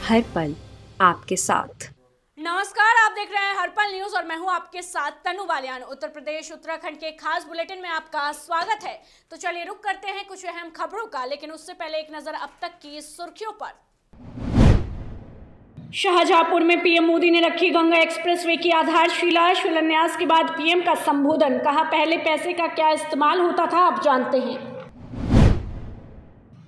हर पल आपके साथ। नमस्कार, आप देख रहे हैं हरपल न्यूज और मैं हूं आपके साथ तनु बालियान। उत्तर प्रदेश उत्तराखंड के खास बुलेटिन में आपका स्वागत है। तो चलिए रुक करते हैं कुछ अहम खबरों का, लेकिन उससे पहले एक नजर अब तक की सुर्खियों पर। शाहजहांपुर में पीएम मोदी ने रखी गंगा एक्सप्रेसवे की आधारशिला। शिलान्यास के बाद पीएम का संबोधन, कहा पहले पैसे का क्या इस्तेमाल होता था अब जानते हैं।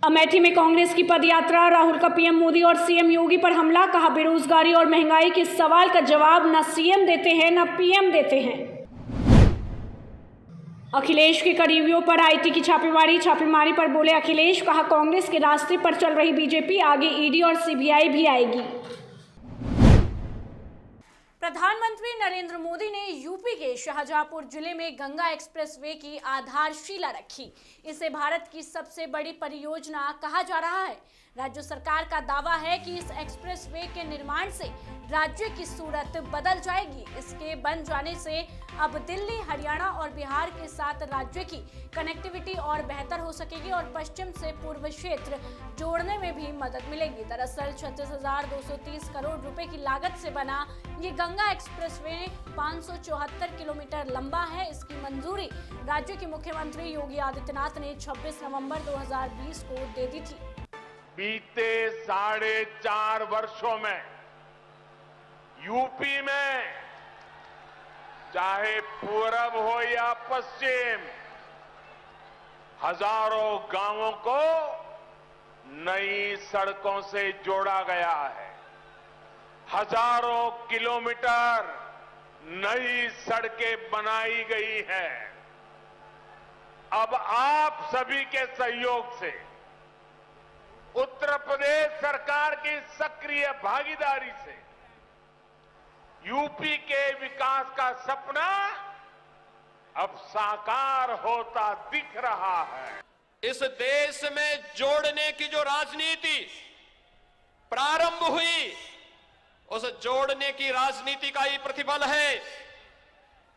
अमेठी में कांग्रेस की पदयात्रा, राहुल का पीएम मोदी और सीएम योगी पर हमला, कहा बेरोजगारी और महंगाई के सवाल का जवाब न सीएम देते हैं न पीएम देते हैं। अखिलेश के करीबियों पर आईटी की छापेमारी पर बोले अखिलेश, कहा कांग्रेस के रास्ते पर चल रही बीजेपी आगे ईडी और सीबीआई भी आएगी। प्रधानमंत्री नरेंद्र मोदी ने यूपी के शाहजहांपुर जिले में गंगा एक्सप्रेसवे की आधारशिला रखी। इसे भारत की सबसे बड़ी परियोजना कहा जा रहा है। राज्य सरकार का दावा है कि इस एक्सप्रेसवे के निर्माण से राज्य की सूरत बदल जाएगी। इसके बन जाने से अब दिल्ली, हरियाणा और बिहार के साथ राज्य की कनेक्टिविटी और बेहतर हो सकेगी और पश्चिम से पूर्व क्षेत्र जोड़ने में भी मदद मिलेगी। दरअसल 36,230 करोड़ रुपए की लागत से बना ये गंगा एक्सप्रेसवे 574 किलोमीटर लंबा है। इसकी मंजूरी राज्य के मुख्यमंत्री योगी आदित्यनाथ ने 26 नवंबर 2020 को दे दी थी। बीते 4.5 वर्षों में यूपी में चाहे पूरब हो या पश्चिम, हजारों गांवों को नई सड़कों से जोड़ा गया है। हजारों किलोमीटर नई सड़कें बनाई गई हैं। अब आप सभी के सहयोग से, उत्तर प्रदेश सरकार की सक्रिय भागीदारी से यूपी के विकास का सपना अब साकार होता दिख रहा है। इस देश में जोड़ने की जो राजनीति प्रारंभ हुई, उस जोड़ने की राजनीति का ही प्रतिफल है।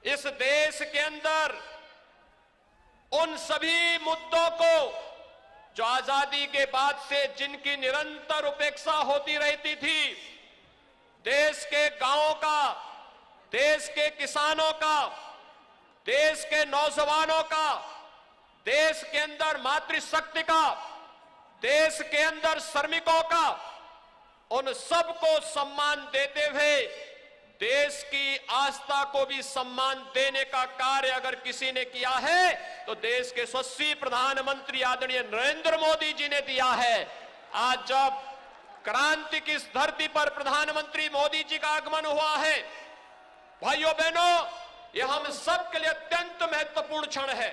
इस देश के अंदर उन सभी मुद्दों को जो आजादी के बाद से जिनकी निरंतर उपेक्षा होती रहती थी, देश के गांवों का, देश के किसानों का, देश के नौजवानों का, देश के अंदर मातृशक्ति का, देश के अंदर श्रमिकों का, उन सबको सम्मान देते हुए देश की आस्था को भी सम्मान देने का कार्य अगर किसी ने किया है तो देश के यशस्वी प्रधानमंत्री आदरणीय नरेंद्र मोदी जी ने दिया है। आज जब क्रांति की इस धरती पर प्रधानमंत्री मोदी जी का आगमन हुआ है, भाइयों बहनों, यह हम सब के लिए अत्यंत महत्वपूर्ण क्षण है।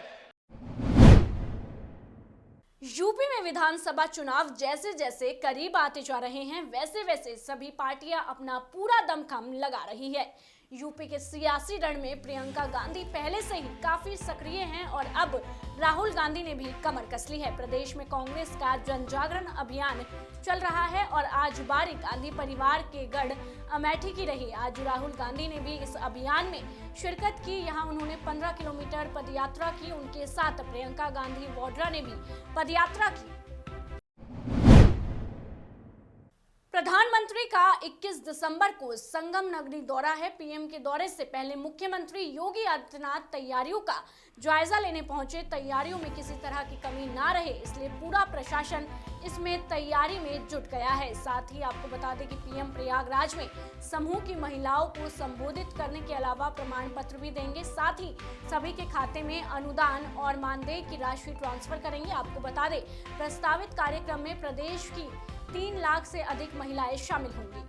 यूपी में विधानसभा चुनाव जैसे जैसे करीब आते जा रहे हैं, वैसे वैसे सभी पार्टियां अपना पूरा दमखम लगा रही है। यूपी के सियासी रण में प्रियंका गांधी पहले से ही काफी सक्रिय हैं और अब राहुल गांधी ने भी कमर कस ली है। प्रदेश में कांग्रेस का जन जागरण अभियान चल रहा है और आज बारी गांधी परिवार के गढ़ अमेठी की रही। आज राहुल गांधी ने भी इस अभियान में शिरकत की। यहां उन्होंने 15 किलोमीटर पदयात्रा की। उनके साथ प्रियंका गांधी वाड्रा ने भी पदयात्रा की। प्रधानमंत्री का 21 दिसंबर को संगम नगरी दौरा है। पीएम के दौरे से पहले मुख्यमंत्री योगी आदित्यनाथ तैयारियों का जायजा लेने पहुंचे। तैयारियों में किसी तरह की कमी ना रहे, इसलिए पूरा प्रशासन इसमें तैयारी में जुट गया है। साथ ही आपको बता दें कि पीएम प्रयागराज में समूह की महिलाओं को संबोधित करने के अलावा प्रमाण पत्र भी देंगे। साथ ही सभी के खाते में अनुदान और मानदेय की राशि ट्रांसफर करेंगे। आपको बता दें, प्रस्तावित कार्यक्रम में प्रदेश की 3 लाख से अधिक महिलाएं शामिल होंगी।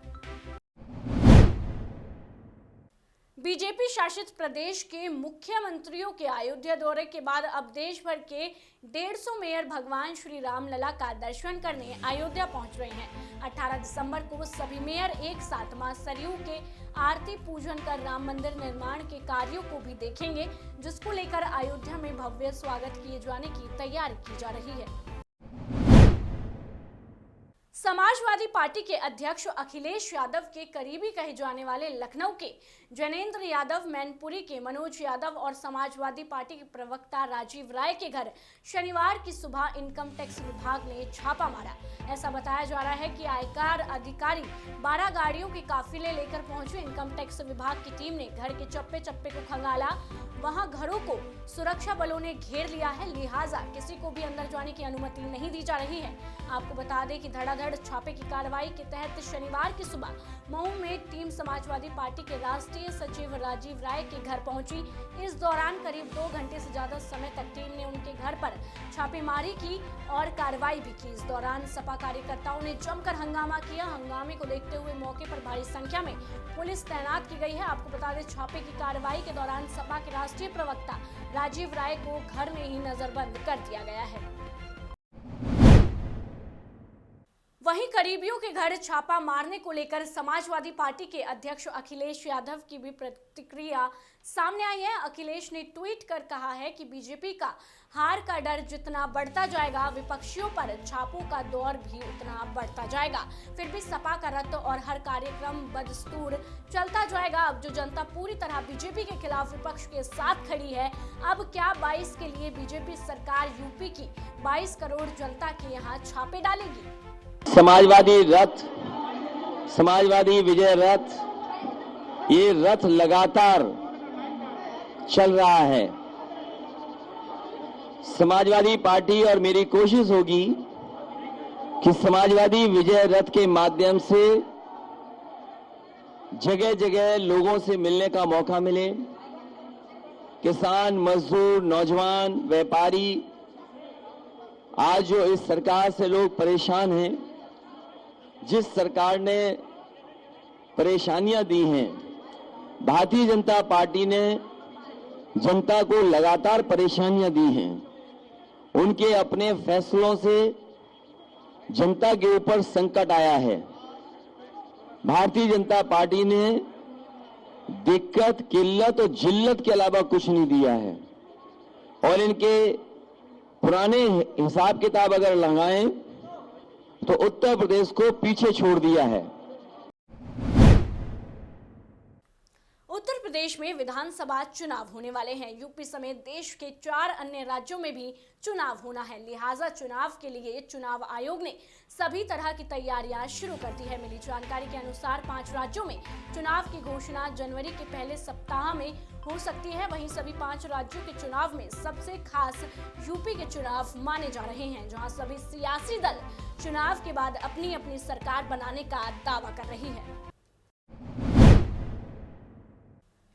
बीजेपी शासित प्रदेश के मुख्यमंत्रियों के अयोध्या दौरे के बाद अब देश भर के 150 मेयर भगवान श्री राम लला का दर्शन करने अयोध्या पहुंच रहे हैं। 18 दिसंबर को सभी मेयर एक साथ मां सरयू के आरती पूजन कर राम मंदिर निर्माण के कार्यों को भी देखेंगे, जिसको लेकर अयोध्या में भव्य स्वागत किए जाने की तैयारी की जा रही है। समाजवादी पार्टी के अध्यक्ष अखिलेश यादव के करीबी कहे जाने वाले लखनऊ के जैनेंद्र यादव, मैनपुरी के मनोज यादव और समाजवादी पार्टी के प्रवक्ता राजीव राय के घर शनिवार की सुबह इनकम टैक्स विभाग ने छापा मारा। ऐसा बताया जा रहा है कि आयकर अधिकारी 12 गाड़ियों के काफिले लेकर पहुंचे। इनकम टैक्स विभाग की टीम ने घर के चप्पे चप्पे को खंगाला। वहां घरों को सुरक्षा बलों ने घेर लिया है, लिहाजा किसी को भी अंदर जाने की अनुमति नहीं दी जा रही है। आपको बता दें कि धड़ाधड़ छापे की कार्रवाई के तहत शनिवार की सुबह मऊ में टीम समाजवादी पार्टी के राष्ट्रीय सचिव राजीव राय के घर पहुंची। इस दौरान करीब 2 घंटे से ज्यादा समय तक टीम ने उनके घर पर छापेमारी की और कार्रवाई भी की। इस दौरान सपा कार्यकर्ताओं ने जमकर हंगामा किया। हंगामे को देखते हुए मौके पर भारी संख्या में पुलिस तैनात की गई है। आपको बता दें, छापे की कार्रवाई के दौरान सपा के राष्ट्रीय प्रवक्ता राजीव राय को घर में ही नजरबंद कर दिया गया है। वहीं करीबियों के घर छापा मारने को लेकर समाजवादी पार्टी के अध्यक्ष अखिलेश यादव की भी प्रतिक्रिया सामने आई है। अखिलेश ने ट्वीट कर कहा है कि बीजेपी का हार का डर जितना बढ़ता जाएगा, विपक्षियों पर छापों का दौर भी उतना बढ़ता जाएगा। फिर भी सपा का रद्द और हर कार्यक्रम बदस्तूर चलता जाएगा। अब जो जनता पूरी तरह बीजेपी के खिलाफ विपक्ष के साथ खड़ी है, अब क्या 22 के लिए बीजेपी सरकार यूपी की 22 करोड़ जनता के यहाँ छापे डालेगी? समाजवादी रथ, समाजवादी विजय रथ, ये रथ लगातार चल रहा है। समाजवादी पार्टी और मेरी कोशिश होगी कि समाजवादी विजय रथ के माध्यम से जगह जगह लोगों से मिलने का मौका मिले। किसान, मजदूर, नौजवान, व्यापारी, आज जो इस सरकार से लोग परेशान हैं, जिस सरकार ने परेशानियां दी हैं, भारतीय जनता पार्टी ने जनता को लगातार परेशानियां दी हैं। उनके अपने फैसलों से जनता के ऊपर संकट आया है। भारतीय जनता पार्टी ने दिक्कत, किल्लत और जिल्लत के अलावा कुछ नहीं दिया है। और इनके पुराने हिसाब किताब अगर लगाएं तो उत्तर प्रदेश को पीछे छोड़ दिया है। उत्तर प्रदेश में विधानसभा चुनाव होने वाले हैं। यूपी समेत देश के 4 अन्य राज्यों में भी चुनाव होना है, लिहाजा चुनाव के लिए चुनाव आयोग ने सभी तरह की तैयारियां शुरू कर दी है। मिली जानकारी के अनुसार 5 राज्यों में चुनाव की घोषणा जनवरी के पहले सप्ताह में हो सकती है। वहीं सभी 5 राज्यों के चुनाव में सबसे खास यूपी के चुनाव माने जा रहे हैं, जहां सभी सियासी दल चुनाव के बाद अपनी अपनी सरकार बनाने का दावा कर रही है।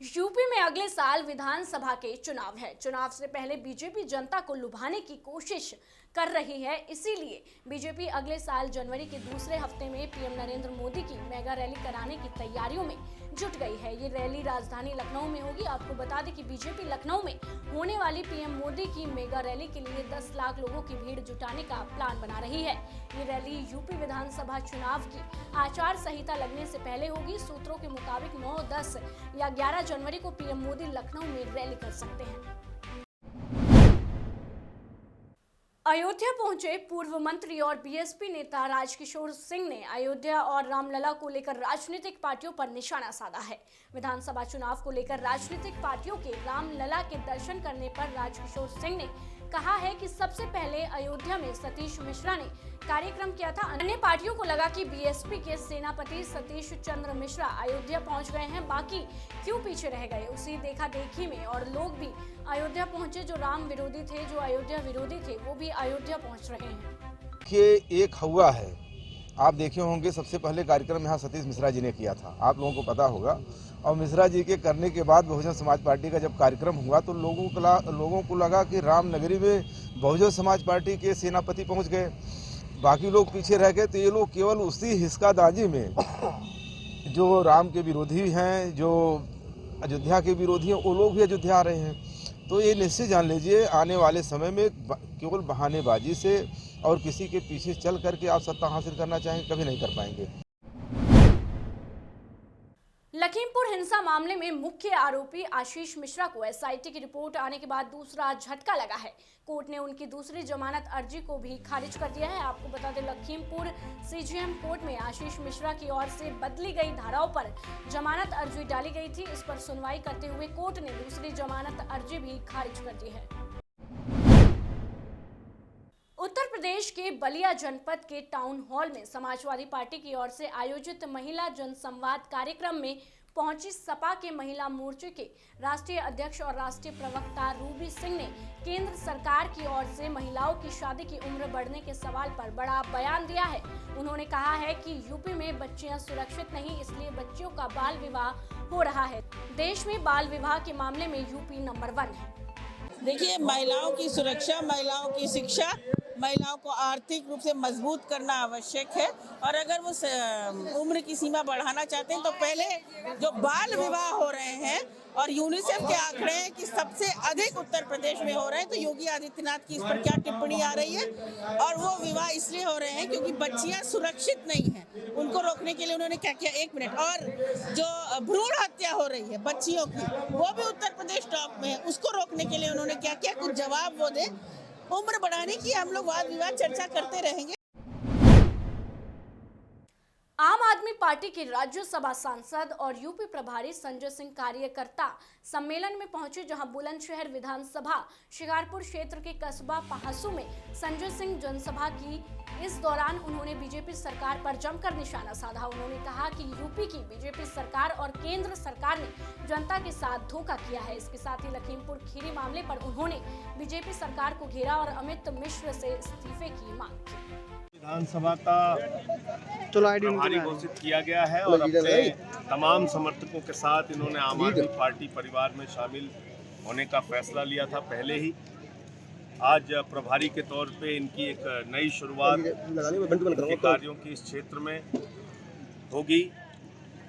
यूपी में अगले साल विधानसभा के चुनाव है। चुनाव से पहले बीजेपी जनता को लुभाने की कोशिश कर रही है, इसीलिए बीजेपी अगले साल जनवरी के दूसरे हफ्ते में पीएम नरेंद्र मोदी की मेगा रैली कराने की तैयारियों में जुट गई है। ये रैली राजधानी लखनऊ में होगी। आपको बता दें कि बीजेपी लखनऊ में होने वाली पीएम मोदी की मेगा रैली के लिए 10 लाख लोगों की भीड़ जुटाने का प्लान बना रही है। ये रैली यूपी विधानसभा चुनाव की आचार संहिता लगने से पहले होगी। सूत्रों के मुताबिक 9, 10 या 11 जनवरी को पीएम मोदी लखनऊ में रैली कर सकते हैं। अयोध्या पहुंचे पूर्व मंत्री और बीएसपी नेता राजकिशोर सिंह ने अयोध्या और रामलला को लेकर राजनीतिक पार्टियों पर निशाना साधा है। विधानसभा चुनाव को लेकर राजनीतिक पार्टियों के रामलला के दर्शन करने पर राजकिशोर सिंह ने कहा है कि सबसे पहले अयोध्या में सतीश मिश्रा ने कार्यक्रम किया था। अन्य पार्टियों को लगा कि बीएसपी के सेनापति सतीश चंद्र मिश्रा अयोध्या पहुंच गए हैं, बाकी क्यों पीछे रह गए। उसी देखा देखी में और लोग भी अयोध्या पहुंचे। जो राम विरोधी थे, जो अयोध्या विरोधी थे, वो भी अयोध्या पहुंच रहे हैं। ये एक हुआ है, आप देखे होंगे सबसे पहले कार्यक्रम यहाँ सतीश मिश्रा जी ने किया था, आप लोगों को पता होगा। और मिश्रा जी के करने के बाद बहुजन समाज पार्टी का जब कार्यक्रम हुआ तो लोगों को लगा कि रामनगरी में बहुजन समाज पार्टी के सेनापति पहुँच गए, बाकी लोग पीछे रह गए। तो ये लोग केवल उसी हिस्सादाजी में जो राम के विरोधी हैं, जो अयोध्या के विरोधी हैं, वो लोग भी अयोध्या आ रहे हैं। तो ये निश्चित जान लीजिए, आने वाले समय में केवल बहानेबाजी से और किसी के पीछे चल करके आप सत्ता हासिल करना चाहेंगे, कभी नहीं कर पाएंगे। लखीमपुर हिंसा मामले में मुख्य आरोपी आशीष मिश्रा को एसआईटी की रिपोर्ट आने के बाद दूसरा झटका लगा है। कोर्ट ने उनकी दूसरी जमानत अर्जी को भी खारिज कर दिया है। आपको बता दें, लखीमपुर सीजेएम कोर्ट में आशीष मिश्रा की ओर से बदली गई धाराओं पर जमानत अर्जी डाली गई थी। इस पर सुनवाई करते हुए कोर्ट ने दूसरी जमानत अर्जी भी खारिज कर दी है। उत्तर प्रदेश के बलिया जनपद के टाउन हॉल में समाजवादी पार्टी की ओर से आयोजित महिला जनसंवाद कार्यक्रम में पहुंची सपा के महिला मोर्चे के राष्ट्रीय अध्यक्ष और राष्ट्रीय प्रवक्ता रूबी सिंह ने केंद्र सरकार की ओर से महिलाओं की शादी की उम्र बढ़ने के सवाल पर बड़ा बयान दिया है। उन्होंने कहा है कि यूपी में बच्चियां सुरक्षित नहीं, इसलिए बच्चियों का बाल विवाह हो रहा है। देश में बाल विवाह के मामले में यूपी नंबर 1 है। देखिए, महिलाओं की सुरक्षा, महिलाओं की शिक्षा, महिलाओं को आर्थिक रूप से मजबूत करना आवश्यक है। और अगर वो उम्र की सीमा बढ़ाना चाहते हैं तो पहले जो बाल विवाह हो रहे हैं, और यूनिसेफ के आंकड़े हैं कि सबसे अधिक उत्तर प्रदेश में हो रहे हैं, तो योगी आदित्यनाथ की इस पर क्या टिप्पणी आ रही है? और वो विवाह इसलिए हो रहे हैं क्योंकि बच्चियां सुरक्षित नहीं हैं। उनको रोकने के लिए उन्होंने क्या किया, 1 मिनट, और जो भ्रूण हत्या हो रही है बच्चियों की, वो भी उत्तर प्रदेश टॉप में है। उसको रोकने के लिए उन्होंने क्या किया, कुछ जवाब वो दे। उम्र बढ़ाने की हम लोग वाद विवाद चर्चा करते रहेंगे। आम आदमी पार्टी के राज्यसभा सांसद और यूपी प्रभारी संजय सिंह कार्यकर्ता सम्मेलन में पहुंचे, जहां बुलंदशहर विधानसभा शिकारपुर क्षेत्र के कस्बा पहासू में संजय सिंह जनसभा की। इस दौरान उन्होंने बीजेपी सरकार पर जमकर निशाना साधा। उन्होंने कहा कि यूपी की बीजेपी सरकार और केंद्र सरकार ने जनता के साथ धोखा किया है। इसके साथ ही लखीमपुर खीरी मामले पर उन्होंने बीजेपी सरकार को घेरा और अमित मिश्र से इस्तीफे की मांग की। विधानसभा का प्रभारी घोषित किया गया है और अपने तमाम समर्थकों के साथ इन्होंने आम आदमी पार्टी परिवार में शामिल होने का फैसला लिया था पहले ही। आज प्रभारी के तौर पे इनकी एक नई शुरुआत कार्यों की इस क्षेत्र में होगी।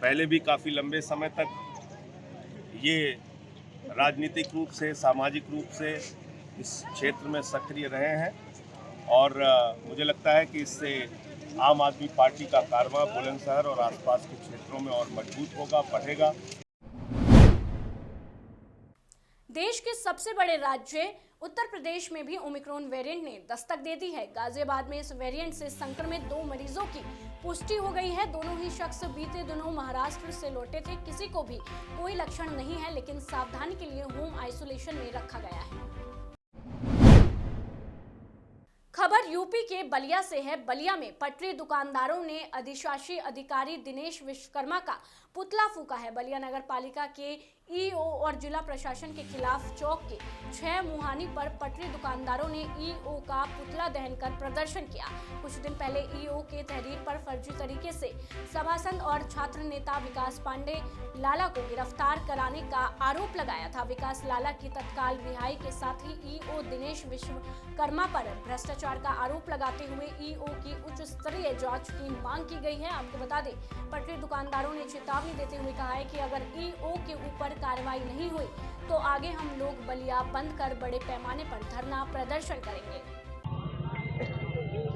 पहले भी काफ़ी लंबे समय तक ये राजनीतिक रूप से, सामाजिक रूप से इस क्षेत्र में सक्रिय रहे हैं और मुझे लगता है कि इससे आम आदमी पार्टी का कारवां बुलंदशहर और आसपास के क्षेत्रों में और मजबूत होगा, बढ़ेगा। देश के सबसे बड़े राज्य उत्तर प्रदेश में भी ओमिक्रॉन वेरिएंट ने दस्तक दे दी है। गाजियाबाद में इस वेरिएंट से संक्रमित 2 मरीजों की पुष्टि हो गई है। दोनों ही शख्स बीते दिनों महाराष्ट्र से लौटे थे। किसी को भी कोई लक्षण नहीं है, लेकिन सावधानी के लिए होम आइसोलेशन में रखा गया है। खबर यूपी के बलिया से है। बलिया में पटरी दुकानदारों ने अधिशासी अधिकारी दिनेश विश्वकर्मा का पुतला फूका है। बलिया नगर पालिका के ईओ और जिला प्रशासन के खिलाफ चौक के 6 मुहानी पर पटरी दुकानदारों ने ईओ का पुतला दहन कर प्रदर्शन किया। कुछ दिन पहले ईओ के तहरीर पर फर्जी तरीके से सभासद और छात्र नेता विकास पांडे लाला को गिरफ्तार कराने का आरोप लगाया था। विकास लाला की तत्काल रिहाई के साथ ही ईओ दिनेश विश्वकर्मा पर भ्रष्टाचार का आरोप लगाते हुए ईओ की उच्च स्तरीय जांच की मांग की गई है। आपको बता दें, पटरी दुकानदारों ने चेतावनी देते हुए कहा है कि अगर ईओ के ऊपर कार्रवाई नहीं हुई तो आगे हम लोग बलिया बंद कर बड़े पैमाने पर धरना प्रदर्शन करेंगे।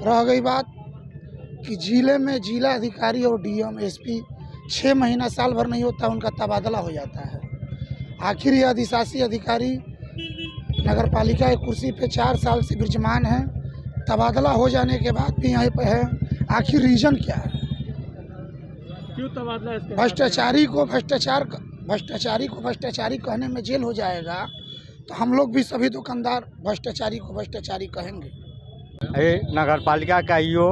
रह गई बात कि जिले में जिला अधिकारी और डीएम एसपी 6 महीना साल भर नहीं होता, उनका तबादला हो जाता है। आखिर यह अधिशासी अधिकारी नगर पालिका की कुर्सी पे 4 साल से विराजमान है, तबादला हो जाने के बाद भी यहाँ पे है। आखिर रीजन क्या है? क्यों तबादला? भ्रष्टाचारी को भ्रष्टाचारी कहने में जेल हो जाएगा, तो हम लोग भी सभी दुकानदार भ्रष्टाचारी को भ्रष्टाचारी कहेंगे। नगर पालिका का ईओ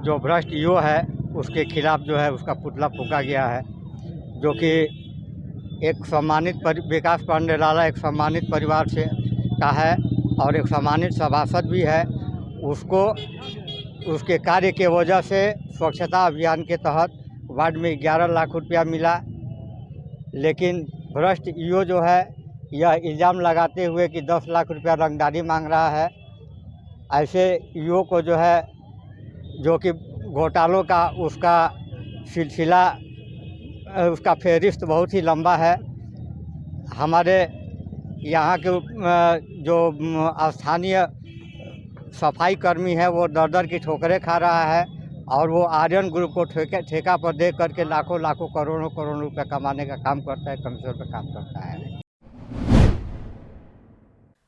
जो भ्रष्ट ईओ है उसके खिलाफ जो है उसका पुतला फूका गया है, जो कि एक सम्मानित विकास पांडे लाला एक सम्मानित परिवार से का है और एक सम्मानित सभासद भी है। उसको उसके कार्य के वजह से स्वच्छता अभियान के तहत वार्ड में 11 लाख रुपया मिला, लेकिन भ्रष्ट ईओ जो है यह इल्ज़ाम लगाते हुए कि 10 लाख रुपया रंगदारी मांग रहा है। ऐसे ईओ को जो है, जो कि घोटालों का उसका सिलसिला, उसका फहरिस्त बहुत ही लंबा है। हमारे यहाँ के जो स्थानीय सफाई कर्मी है वो दर दर की ठोकरें खा रहा है। और वो आर्यन ग्रुप को ठेका पर दे करके लाखों लाखों करोड़ों करोड़ों रुपए कमाने का काम करता है, कमीशन पर काम करता है।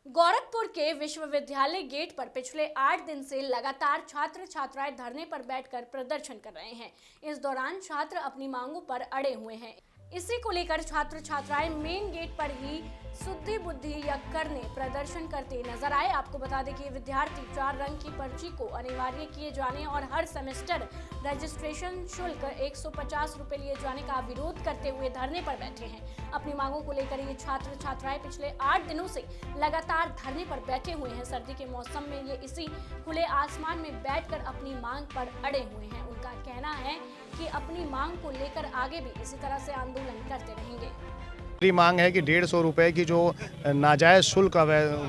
गोरखपुर के विश्वविद्यालय गेट पर पिछले 8 दिन से लगातार छात्र छात्राएं धरने पर बैठकर प्रदर्शन कर रहे हैं। इस दौरान छात्र अपनी मांगों पर अड़े हुए हैं। इसी को लेकर छात्र छात्राएं मेन गेट पर ही शुद्धि बुद्धि यज्ञ करने प्रदर्शन करते नजर आए। आपको बता दें कि विद्यार्थी 4 रंग की पर्ची को अनिवार्य किए जाने और हर सेमेस्टर रजिस्ट्रेशन शुल्क 150 रुपए लिए जाने का विरोध करते हुए धरने पर बैठे हैं। अपनी मांगों को लेकर ये छात्र छात्राएं पिछले 8 दिनों से लगातार धरने पर बैठे हुए हैं। सर्दी के मौसम में ये इसी खुले आसमान में बैठकर अपनी मांग पर अड़े हुए हैं। उनका कहना है कि अपनी मांग को लेकर आगे भी इसी तरह से आंदोलन करते रहेंगे। मेरी मांग है कि 150 रुपये की जो नाजायज़ शुल्क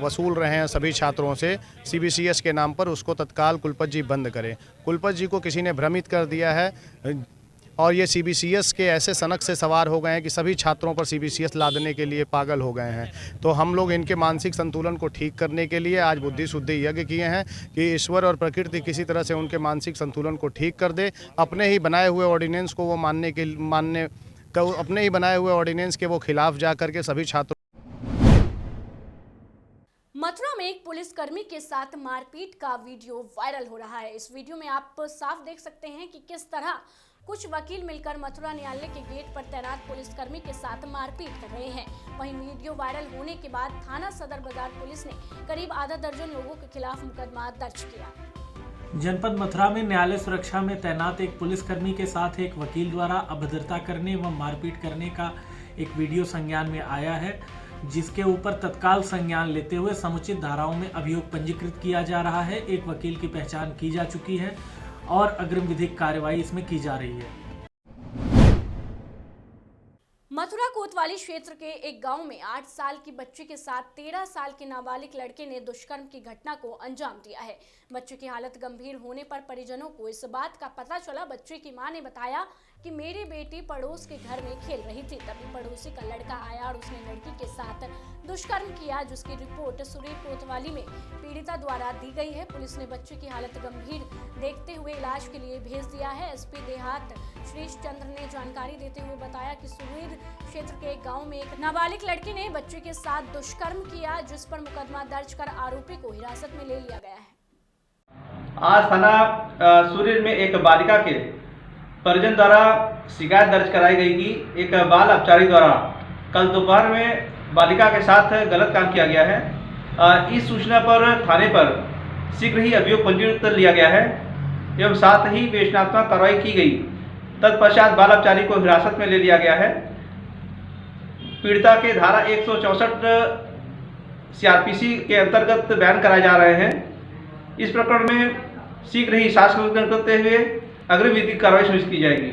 वसूल रहे हैं सभी छात्रों से CBCS के नाम पर, उसको तत्काल कुलपति जी बंद करें। कुलपति जी को किसी ने भ्रमित कर दिया है और ये CBCS के ऐसे सनक से सवार हो गए हैं कि सभी छात्रों पर CBCS लादने के लिए पागल हो गए हैं। तो हम लोग इनके मानसिक संतुलन को ठीक करने के लिए आज बुद्धि शुद्धि यज्ञ किए हैं कि ईश्वर और प्रकृति किसी तरह से उनके मानसिक संतुलन को ठीक कर दे। अपने ही बनाए हुए ऑर्डिनेंस को वो अपने ही बनाए हुए ऑर्डिनेंस के वो खिलाफ जा करके सभी छात्रों। मथुरा में एक पुलिसकर्मी के साथ मारपीट का वीडियो वायरल हो रहा है। इस वीडियो में आप साफ देख सकते हैं कि किस तरह कुछ वकील मिलकर मथुरा न्यायालय के गेट पर तैनात पुलिसकर्मी के साथ मारपीट कर रहे हैं। वहीं वीडियो वायरल होने के बाद थाना सदर बाजार पुलिस ने करीब आधा दर्जन लोगों के खिलाफ मुकदमा दर्ज किया। जनपद मथुरा में न्यायालय सुरक्षा में तैनात एक पुलिसकर्मी के साथ एक वकील द्वारा अभद्रता करने व मारपीट करने का एक वीडियो संज्ञान में आया है, जिसके ऊपर तत्काल संज्ञान लेते हुए समुचित धाराओं में अभियोग पंजीकृत किया जा रहा है। एक वकील की पहचान की जा चुकी है और अग्रिम विधिक कार्रवाई इसमें की जा रही है। मथुरा कोतवाली क्षेत्र के एक गांव में 8 साल की बच्ची के साथ 13 साल के नाबालिग लड़के ने दुष्कर्म की घटना को अंजाम दिया है। बच्चे की हालत गंभीर होने पर परिजनों को इस बात का पता चला। बच्चे की मां ने बताया कि मेरी बेटी पड़ोस के घर में खेल रही थी, तभी पड़ोसी का लड़का आया और उसने लड़की के साथ दुष्कर्म किया, जिसकी रिपोर्ट सुरी कोतवाली में पीड़िता द्वारा दी गई है। पुलिस ने बच्चे की हालत गंभीर देखते हुए इलाज के लिए भेज दिया है। SP देहात श्रीश चंद्र ने जानकारी देते हुए बताया कि सुरीर क्षेत्र के एक गांव में एक नाबालिग लड़की ने बच्चे के साथ दुष्कर्म किया, जिस पर मुकदमा दर्ज कर आरोपी को हिरासत में ले लिया गया है। आज थाना सुरीर में एक बालिका के परिजन द्वारा शिकायत दर्ज कराई गई कि एक बाल अपचारी द्वारा कल दोपहर में बालिका के साथ गलत काम किया गया है। इस सूचना पर थाने पर शीघ्र ही अभियोग पंजीकृत लिया गया है एवं साथ ही विवेचनात्मक कार्रवाई की गई। तत्पश्चात बाल अपचारी को हिरासत में ले लिया गया है। पीड़िता के धारा 164 CRPC के अंतर्गत बयान कराए जा रहे हैं। इस प्रकरण में शीघ्र ही साक्ष्य करते हुए अग्रिम विधिक कार्रवाई सुनिश्चित की जाएगी।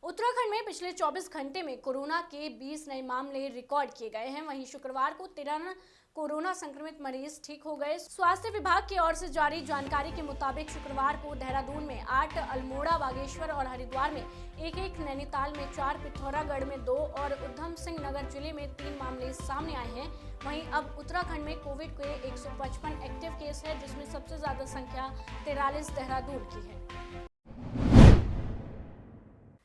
उत्तराखंड में पिछले 24 घंटे में कोरोना के 20 नए मामले रिकॉर्ड किए गए हैं। वहीं शुक्रवार को 13 कोरोना संक्रमित मरीज ठीक हो गए। स्वास्थ्य विभाग की ओर से जारी जानकारी के मुताबिक शुक्रवार को देहरादून में 8, अल्मोड़ा, बागेश्वर और हरिद्वार में 1-1, नैनीताल में 4, पिथौरागढ़ में 2 और उधम सिंह नगर जिले में 3 मामले सामने आए हैं। वहीं अब उत्तराखंड में कोविड के 155 एक्टिव केस है, जिसमें सबसे ज्यादा संख्या 43 देहरादून की है।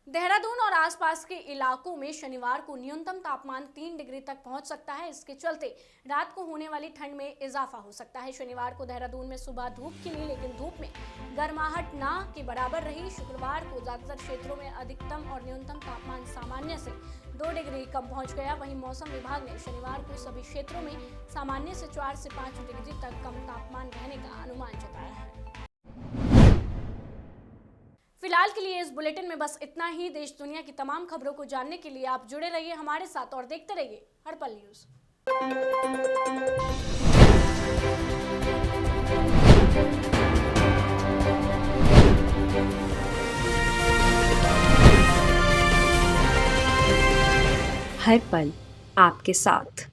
देहरादून और आसपास के इलाकों में शनिवार को न्यूनतम तापमान 3 डिग्री तक पहुंच सकता है। इसके चलते रात को होने वाली ठंड में इजाफा हो सकता है। शनिवार को देहरादून में सुबह धूप खिली, लेकिन धूप में गर्माहट ना के बराबर रही। शुक्रवार को ज्यादातर क्षेत्रों में अधिकतम और न्यूनतम तापमान सामान्य से 2 डिग्री कम पहुंच गया। वहीं मौसम विभाग ने शनिवार को सभी क्षेत्रों में सामान्य से 4 से 5 डिग्री तक कम तापमान रहने का अनुमान जताया है। फिलहाल के लिए इस बुलेटिन में बस इतना ही। देश दुनिया की तमाम खबरों को जानने के लिए आप जुड़े रहिए हमारे साथ और देखते रहिए हरपल न्यूज। हर पल आपके साथ।